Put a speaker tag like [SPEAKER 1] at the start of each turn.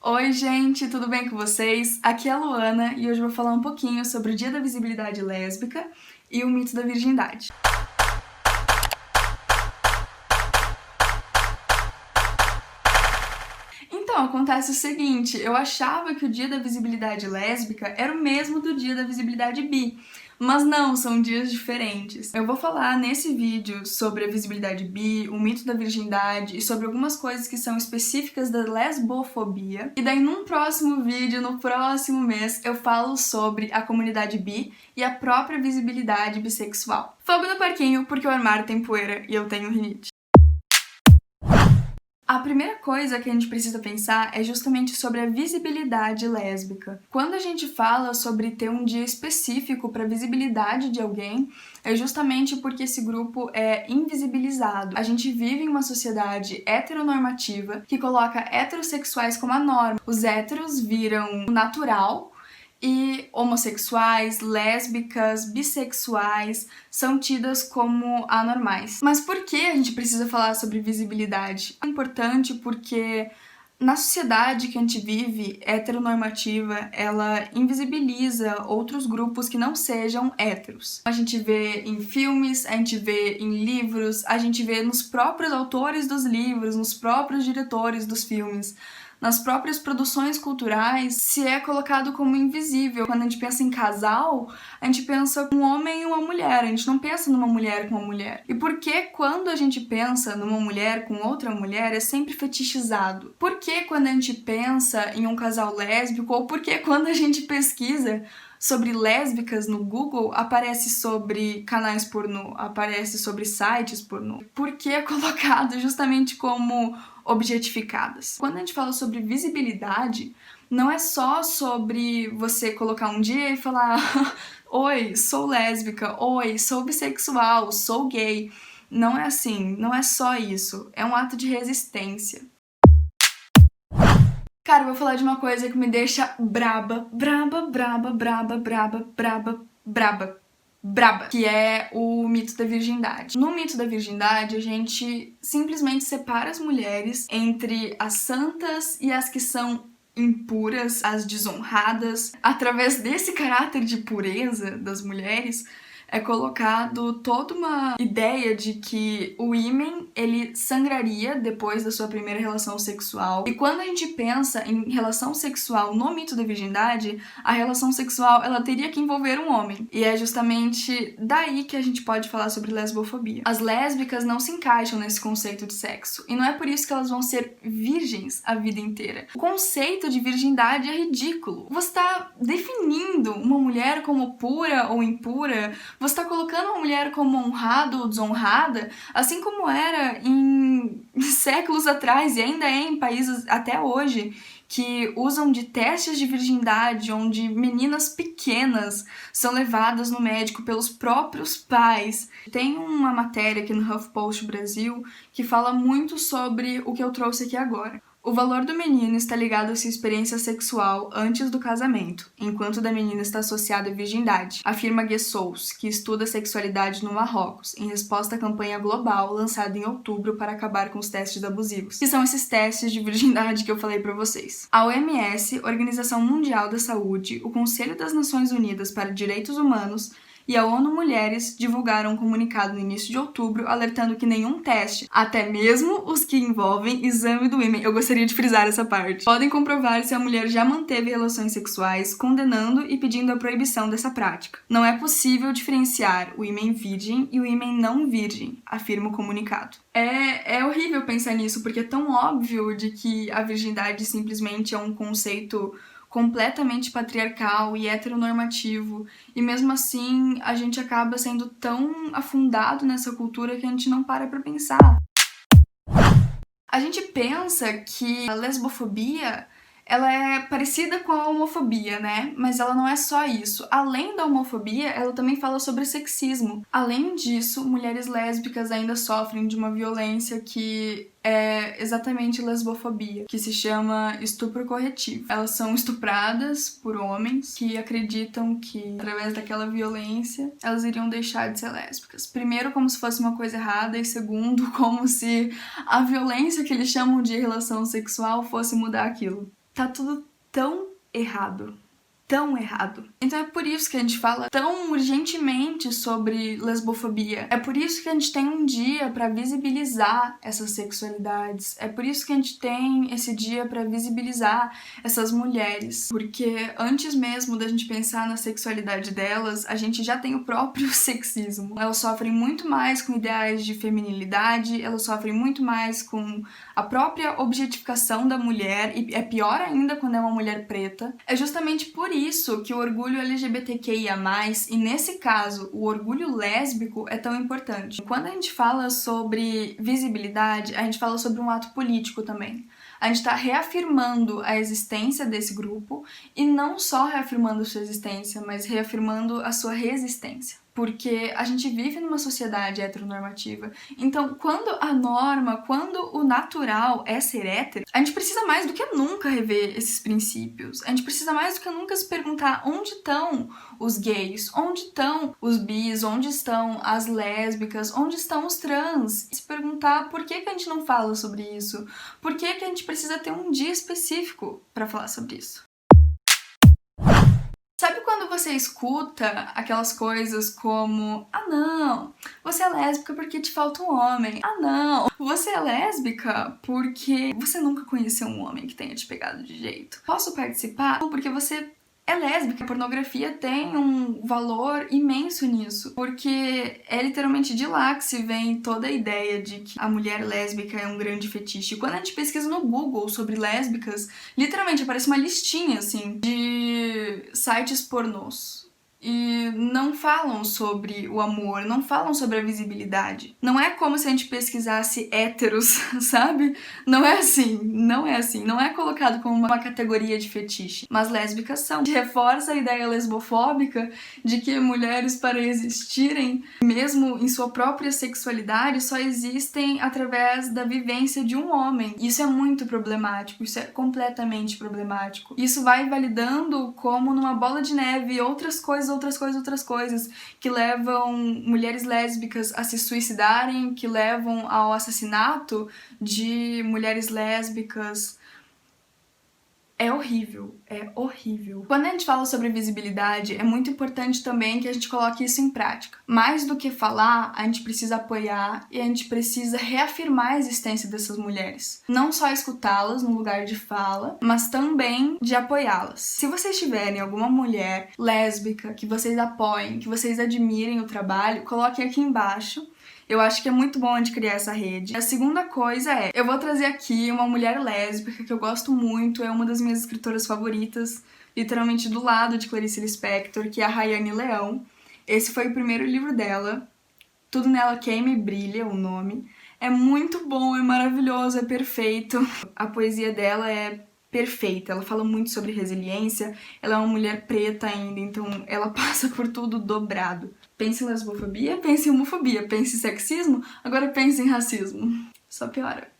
[SPEAKER 1] Oi, gente, tudo bem com vocês? Aqui é a Luana e hoje eu vou falar um pouquinho sobre o Dia da Visibilidade Lésbica e o mito da virgindade. Então, acontece o seguinte, eu achava que o Dia da Visibilidade Lésbica era o mesmo do Dia da Visibilidade Bi, mas não, são dias diferentes. Eu vou falar nesse vídeo sobre a visibilidade bi, o mito da virgindade e sobre algumas coisas que são específicas da lesbofobia. E daí num próximo vídeo, no próximo mês, eu falo sobre a comunidade bi e a própria visibilidade bissexual. Fogo no parquinho, porque o armário tem poeira e eu tenho rinite. A primeira coisa que a gente precisa pensar é justamente sobre a visibilidade lésbica. Quando a gente fala sobre ter um dia específico para a visibilidade de alguém, é justamente porque esse grupo é invisibilizado. A gente vive em uma sociedade heteronormativa que coloca heterossexuais como a norma. Os héteros viram natural e homossexuais, lésbicas, bissexuais são tidas como anormais. Mas por que a gente precisa falar sobre visibilidade? É importante porque na sociedade que a gente vive, heteronormativa, ela invisibiliza outros grupos que não sejam héteros. A gente vê em filmes, a gente vê em livros, a gente vê nos próprios autores dos livros, nos próprios diretores dos filmes, nas próprias produções culturais, se é colocado como invisível. Quando a gente pensa em casal, a gente pensa um homem e uma mulher, a gente não pensa numa mulher com uma mulher. E por que quando a gente pensa numa mulher com outra mulher é sempre fetichizado? Por que quando a gente pensa em um casal lésbico, ou por que quando a gente pesquisa sobre lésbicas no Google, aparece sobre canais pornô, aparece sobre sites pornô? Por que é colocado justamente como objetificadas? Quando a gente fala sobre visibilidade, não é só sobre você colocar um dia e falar oi, sou lésbica, oi, sou bissexual, sou gay. Não é assim, não é só isso, é um ato de resistência. Cara, eu vou falar de uma coisa que me deixa braba, que é o mito da virgindade. No mito da virgindade, a gente simplesmente separa as mulheres entre as santas e as que são impuras, as desonradas. Através desse caráter de pureza das mulheres, é colocado toda uma ideia de que o ímen, ele sangraria depois da sua primeira relação sexual. E quando a gente pensa em relação sexual no mito da virgindade, a relação sexual, ela teria que envolver um homem. E é justamente daí que a gente pode falar sobre lesbofobia. As lésbicas não se encaixam nesse conceito de sexo. E não é por isso que elas vão ser virgens a vida inteira. O conceito de virgindade é ridículo. Você está definindo uma mulher como pura ou impura, você está colocando uma mulher como honrada ou desonrada, assim como era em séculos atrás e ainda é em países até hoje que usam de testes de virgindade, onde meninas pequenas são levadas no médico pelos próprios pais. Tem uma matéria aqui no HuffPost Brasil que fala muito sobre o que eu trouxe aqui agora. O valor do menino está ligado à sua experiência sexual antes do casamento, enquanto o da menina está associado à virgindade, afirma Guessous, que estuda a sexualidade no Marrocos, em resposta à campanha global lançada em outubro para acabar com os testes abusivos, que são esses testes de virgindade que eu falei para vocês. A OMS, Organização Mundial da Saúde, o Conselho das Nações Unidas para Direitos Humanos e a ONU Mulheres divulgaram um comunicado no início de outubro alertando que nenhum teste, até mesmo os que envolvem exame do ímen, eu gostaria de frisar essa parte, podem comprovar se a mulher já manteve relações sexuais, condenando e pedindo a proibição dessa prática. Não é possível diferenciar o ímen virgem e o ímen não virgem, afirma o comunicado. É horrível pensar nisso, porque é tão óbvio de que a virgindade simplesmente é um conceito completamente patriarcal e heteronormativo, e mesmo assim a gente acaba sendo tão afundado nessa cultura que a gente não para pra pensar. A gente pensa que a lesbofobia ela é parecida com a homofobia, né? Mas ela não é só isso. Além da homofobia, ela também fala sobre sexismo. Além disso, mulheres lésbicas ainda sofrem de uma violência que é exatamente lesbofobia, que se chama estupro corretivo. Elas são estupradas por homens que acreditam que, através daquela violência, elas iriam deixar de ser lésbicas. Primeiro, como se fosse uma coisa errada, e segundo, como se a violência que eles chamam de relação sexual fosse mudar aquilo. tá tudo tão errado. Tão errado. Então é por isso que a gente fala tão urgentemente sobre lesbofobia. É por isso que a gente tem um dia pra visibilizar essas sexualidades. É por isso que a gente tem esse dia pra visibilizar essas mulheres. Porque antes mesmo da gente pensar na sexualidade delas, a gente já tem o próprio sexismo. Elas sofrem muito mais com ideais de feminilidade, elas sofrem muito mais com a própria objetificação da mulher, e é pior ainda quando é uma mulher preta. É justamente por isso que o orgulho LGBTQIA+, e nesse caso, o orgulho lésbico é tão importante. Quando a gente fala sobre visibilidade, a gente fala sobre um ato político também. A gente está reafirmando a existência desse grupo, e não só reafirmando a sua existência, mas reafirmando a sua resistência. Porque a gente vive numa sociedade heteronormativa. Então, quando a norma, quando o natural é ser hétero, a gente precisa mais do que nunca rever esses princípios. A gente precisa mais do que nunca se perguntar onde estão os gays, onde estão os bis, onde estão as lésbicas, onde estão os trans. E se perguntar por que a gente não fala sobre isso? Por que a gente precisa ter um dia específico para falar sobre isso? Sabe quando você escuta aquelas coisas como: ah não, você é lésbica porque te falta um homem. Ah não, você é lésbica porque você nunca conheceu um homem que tenha te pegado de jeito. Posso participar? Não, porque você é lésbica. A pornografia tem um valor imenso nisso, porque é literalmente de lá que se vem toda a ideia de que a mulher lésbica é um grande fetiche. E quando a gente pesquisa no Google sobre lésbicas, literalmente aparece uma listinha, assim, de sites pornôs. E não falam sobre o amor, não falam sobre a visibilidade. Não é como se a gente pesquisasse héteros, sabe? Não é assim, não é assim. Não é colocado como uma categoria de fetiche. Mas lésbicas são. Reforça a ideia lesbofóbica de que mulheres, para existirem, mesmo em sua própria sexualidade, só existem através da vivência de um homem. Isso é muito problemático, isso é completamente problemático. Isso vai validando como numa bola de neve outras coisas que levam mulheres lésbicas a se suicidarem, que levam ao assassinato de mulheres lésbicas. É horrível, é horrível. Quando a gente fala sobre visibilidade, é muito importante também que a gente coloque isso em prática. Mais do que falar, a gente precisa apoiar e a gente precisa reafirmar a existência dessas mulheres. Não só escutá-las no lugar de fala, mas também de apoiá-las. Se vocês tiverem alguma mulher lésbica que vocês apoiem, que vocês admirem o trabalho, coloquem aqui embaixo. Eu acho que é muito bom de criar essa rede. A segunda coisa é, eu vou trazer aqui uma mulher lésbica que eu gosto muito, é uma das minhas escritoras favoritas, literalmente do lado de Clarice Lispector, que é a Rayane Leão. Esse foi o primeiro livro dela, Tudo Nela Queima e Brilha, o nome. É muito bom, é maravilhoso, é perfeito. A poesia dela é perfeita, ela fala muito sobre resiliência, ela é uma mulher preta ainda, então ela passa por tudo dobrado. Pense em lesbofobia, pense em homofobia, pense em sexismo, agora pense em racismo. Só piora.